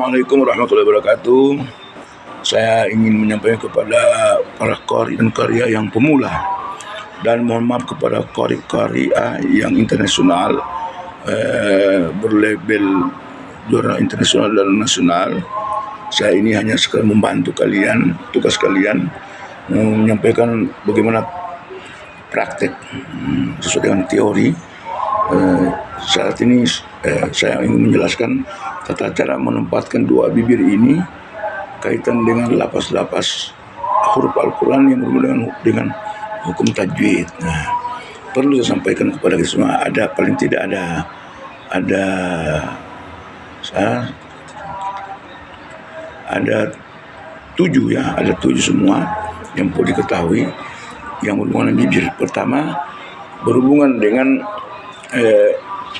Assalamualaikum warahmatullahi wabarakatuh. Saya ingin menyampaikan kepada para qari dan qaria yang pemula, dan mohon maaf kepada qari yang internasional, berlabel juara internasional dan nasional. Saya ini hanya sekadar membantu kalian, tugas kalian menyampaikan bagaimana praktek sesuai dengan teori. Saat ini saya ingin menjelaskan tata cara menempatkan dua bibir ini kaitan dengan lapas-lapas huruf Al-Quran yang berhubungan dengan hukum tajwid. Nah, perlu saya sampaikan kepada kita semua, paling tidak ada 7 ya, ada 7 semua yang perlu diketahui yang berhubungan dengan bibir. Pertama, berhubungan dengan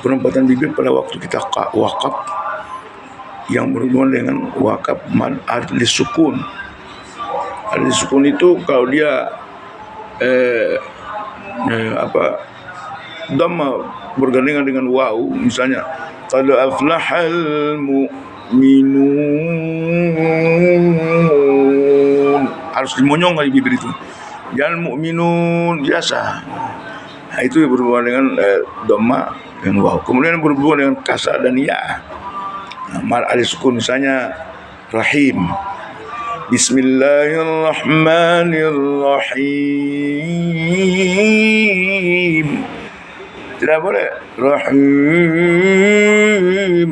penempatan bibir pada waktu kita wakaf, yang berhubungan dengan wakaf mad adli sukun. Adli sukun itu kalau dia dhamma bergandengan dengan waw, misalnya qad aflahal mu'minun, harus dimonyong di bibir itu, jangan mu'minun biasa. Nah, itu berhubungan dengan dhamma dengan waw. Kemudian berhubungan dengan kasar dan ya. Mar al-sukun, misalnya rahim, bismillahirrahmanirrahim, tidak boleh rahim.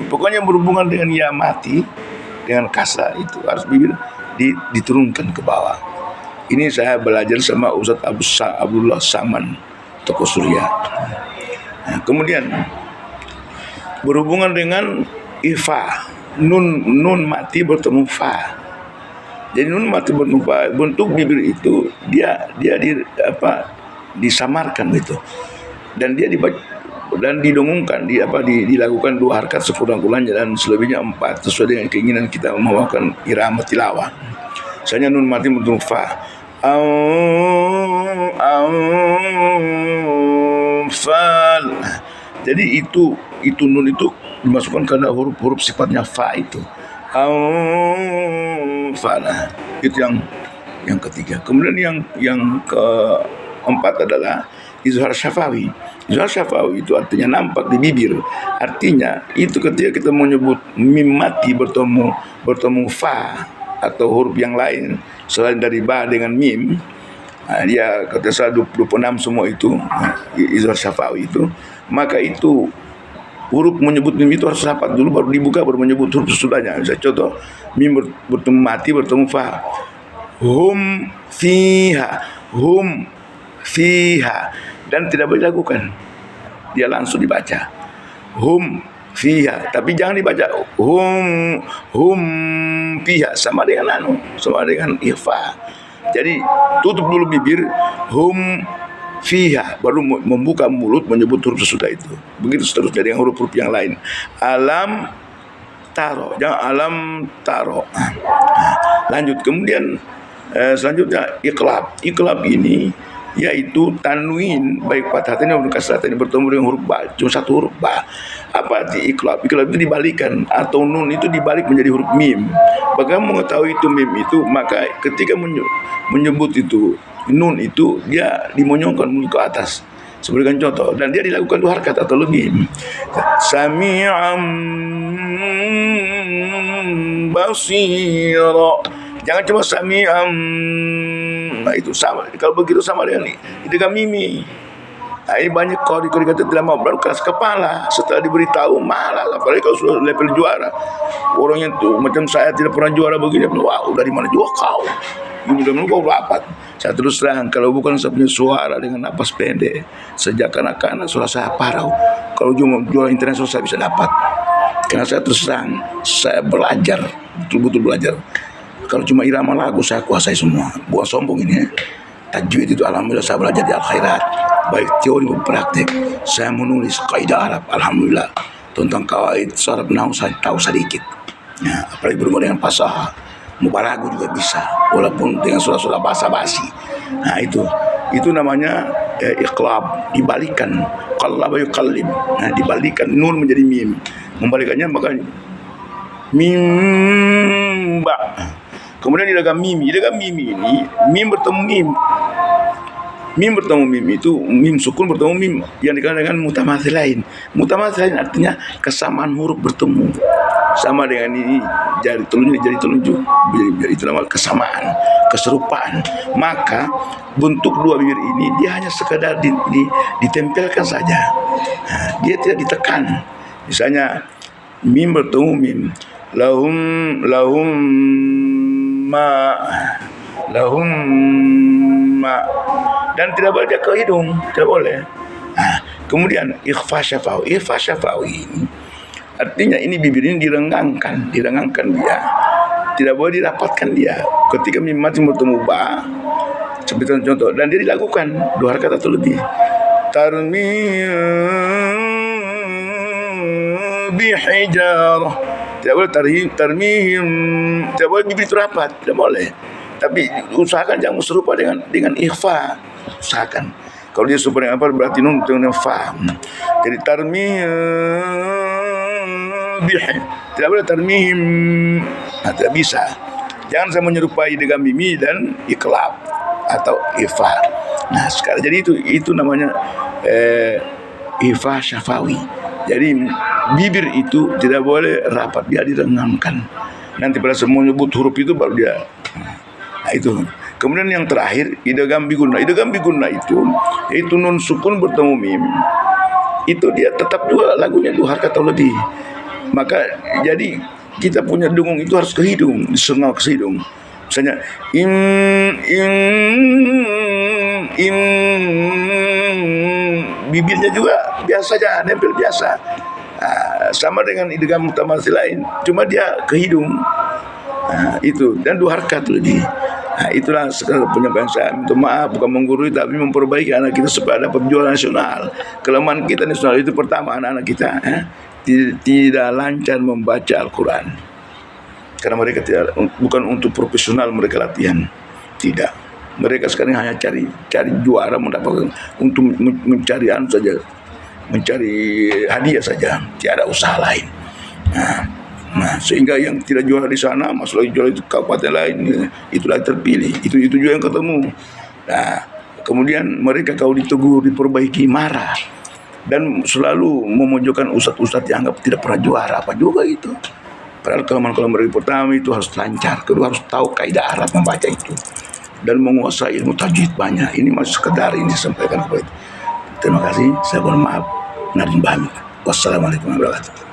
Pokoknya berhubungan dengan ya mati, dengan kasar itu harus bibir diturunkan ke bawah. Ini saya belajar sama Ustadz Abdullah Saman, tokoh Surya. Nah, kemudian berhubungan dengan ifa, nun mati bertemu fa. Jadi nun mati bertemu fa, bentuk bibir itu dia disamarkan gitu, dan dia dibaca dan didengungkan, dilakukan 2 harkat sekurang-kurangnya, dan selebihnya 4 sesuai dengan keinginan kita membawakan irama tilawah. Misalnya nun mati bertemu fa, fal. Jadi itu nun itu dimasukkan karena huruf-huruf sifatnya fa itu. Fana. Itu yang ketiga. Kemudian yang keempat adalah izhar syafawi. Izhar syafawi itu artinya nampak di bibir. Artinya itu ketika kita menyebut mim mati bertemu fa atau huruf yang lain selain dari ba dengan mim. Nah, dia kata saya 26 semua itu, izhar syafawi itu, maka itu huruf menyebut mim itu harus rapat dulu, baru dibuka, baru menyebut huruf sesudahnya. Misalnya contoh, mim bertemu mati bertemu fa, hum fiha, dan tidak boleh dilakukan, dia langsung dibaca hum fiha, tapi jangan dibaca hum fiha, sama dengan ifa. Jadi tutup dulu bibir, hum fiha, baru membuka mulut menyebut huruf sesudah itu. Begitu seterusnya dengan huruf-huruf yang lain. Alam taro, jangan alam taro. Nah, lanjut. Kemudian selanjutnya iqlab. Iqlab ini yaitu tanwin baik fathatain maupun kasratain bertemu dengan huruf ba, cuma satu huruf ba. Apa arti iqlab? Iqlab itu dibalikan, atau nun itu dibalik menjadi huruf mim. Bagaimana mengetahui itu mim itu? Maka ketika menyebut itu nun itu, dia dimonyongkan mulut ke atas. Sebagai contoh, dan dia dilakukan 2 harkat atau lebih. Sami'am basira. Jangan cuma sami'am. Nah, itu sama. Kalau begitu sama dengan dengan mimi. Nah, ini banyak kode kata tidak mau berkeras kepala setelah diberitahu, malah apalagi kalau sudah level juara. Orangnya tuh macam saya tidak pernah juara begini. Wah, dari mana juga kau? Mudah-mudahan kau dapat. Saya terus terang, kalau bukan saya punya suara dengan napas pendek, sejak kanak-kanak suara saya parau. Kalau cuma juara internasional saya bisa dapat. Karena saya terus terang, saya belajar, betul-betul belajar. Kalau cuma irama lagu saya kuasai semua. Buat sombong ini ya. Tajwid itu alhamdulillah saya belajar di Al-Khairat, baik teori maupun praktek. Saya menulis kaidah Arab, alhamdulillah. Tentang kawaid Arab nahwu saya tahu sedikit. Ya, apalagi berhubungan dengan fasahah. Mubalaghah juga bisa, walaupun dengan surah-surah basa-basi. Nah, itu namanya iqlab, dibalikan. Qallaba yuqallib. Nah, dibalikan nun menjadi mim. Membalikannya maka mimba. Kemudian idgham mim. Idgham mim ini mim bertemu mim. Mim bertemu mim itu mim sukun bertemu mim yang dikenal dengan mutamatsilain. Mutamatsilain artinya kesamaan huruf bertemu. Sama dengan ini jari telunjuk. Itu nama kesamaan, keserupaan. Maka bentuk dua bibir ini dia hanya sekadar ditempelkan saja. Nah, dia tidak ditekan. Misalnya mim bertemu mim. Lahum ma dan tidak boleh dia ke hidung, tidak boleh. Nah, kemudian ikhfa syafawi ini artinya ini bibir ini direnggangkan dia, tidak boleh dirapatkan dia. Ketika mim mati bertemu ba, seperti contoh, dan dia dilakukan 2 rakaat atau lebih. Bihijarah, tidak boleh tarmihim, tidak boleh bibir itu rapat, tidak boleh. Tapi usahakan jangan serupa dengan ikhfa. Usahakan. Kalau dia serupa dengan apa berarti nun dengan fa. Jadi tidak boleh tarmihim. Nah, tidak bisa. Jangan sama menyerupai dengan mimi dan iklab atau ifa. Nah, sekarang jadi itu namanya ifa syafawi. Jadi bibir itu tidak boleh rapat, dia direngangkan. Nanti pada semua menyebut huruf itu baru dia. Nah, itu. Kemudian yang terakhir idgham biguna. Idgham biguna itu yaitu nun sukun bertemu mim. Itu dia tetap juga lagunya 2 harakat atau lebih. Maka jadi kita punya dengung itu harus ke hidung, disengal ke hidung. Misalnya bibirnya juga biasa aja, nempel biasa. Nah, sama dengan idgham mutamatsilain, cuma dia ke hidung. Nah, itu dan 2 harakat lebih. Nah, itulah sekarang penyampaian saya. Minta maaf bukan menggurui tapi memperbaiki anak kita supaya dapat juara nasional. Kelemahan kita nasional itu pertama anak-anak kita tidak lancar membaca Al-Quran. Karena mereka bukan untuk profesional mereka latihan. Tidak. Mereka sekarang hanya cari juara, mendapatkan untuk mencari saja, mencari hadiah saja, tiada usaha lain. Nah, sehingga yang tidak juara di sana masuk lagi juara di kabupaten lain, itulah terpilih. Itu juga yang ketemu. Nah, kemudian mereka kalau ditegur, diperbaiki, marah dan selalu memojokkan ustadz yang anggap tidak pernah juara, apa juga itu. Padahal kalau mereka pertama itu harus lancar, kedua harus tahu kaidah Arab membaca itu dan menguasai ilmu tajwid banyak. Ini masih sekedar ini disampaikan kepada itu. Terima kasih. Saya mohon maaf. Nadin pamit. Wassalamualaikum warahmatullahi wabarakatuh.